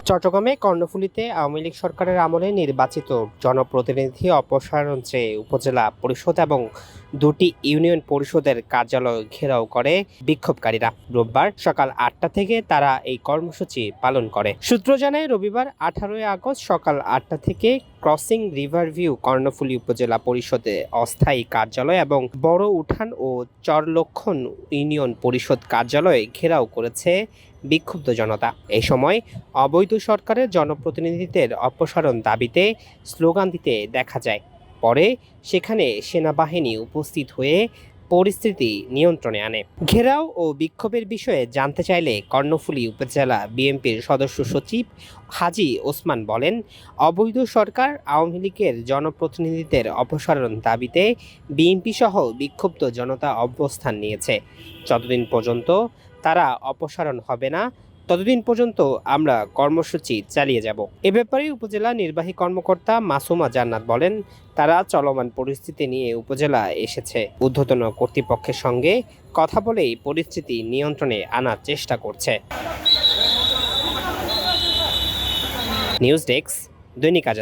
চট্টগ্রামে কর্ণফুলীতে আওয়ামী লীগ সরকারের আমলে নির্বাচিত জনপ্রতিনিধি অপসারণ চেয়ে উপজেলা পরিষদ এবং দুটি ইউনিয়ন পরিষদের কার্যালয় ঘেরাও করে বিক্ষোভকারীরা। রোববার সকাল ৮টা থেকে তারা এই কর্মসূচি পালন করে। সূত্র জানায়, রবিবার 18 আগস্ট সকাল ৮টা থেকে ক্রসিং রিভারভিউ কর্ণফুলী উপজেলা পরিষদে অস্থায়ী কার্যালয় এবং বড় উঠান ও চরলক্ষণ ইউনিয়ন পরিষদ কার্যালয় ঘেরাও করেছে বিক্ষুব্ধ জনতা। এই সময় অবৈধ সরকারের জনপ্রতিনিধিদের অপসারণ দাবিতে স্লোগান দিতে দেখা যায়। পরে সেখানে সেনাবাহিনী উপস্থিত হয়ে পরিস্থিতি নিয়ন্ত্রণে আনে। ঘেরাও ও বিক্ষোভের বিষয়ে জানতে চাইলে কর্ণফুলী উপজেলা বিএনপির সদস্য সচিব হাজী ওসমান বলেন, অবৈধ সরকার আওয়ামী লীগের জনপ্রতিনিধিদের অপসারণ দাবিতে বিএনপি সহ বিক্ষুব্ধ জনতা অবস্থান নিয়েছে। যতদিন পর্যন্ত তারা অপসারণ হবে না, ততদিন পর্যন্ত আমরা কর্মসূচি চালিয়ে যাব। এ ব্যাপারে উপজেলা নির্বাহী কর্মকর্তা মাসুমা জান্নাত বলেন, তারা চলমান পরিস্থিতি নিয়ে উপজেলা এসেছে। ঊর্ধ্বতন কর্তৃপক্ষের সঙ্গে কথা বলেই পরিস্থিতি নিয়ন্ত্রণে আনার চেষ্টা করছে। নিউজ ডেস্ক, দৈনিক আজাদী।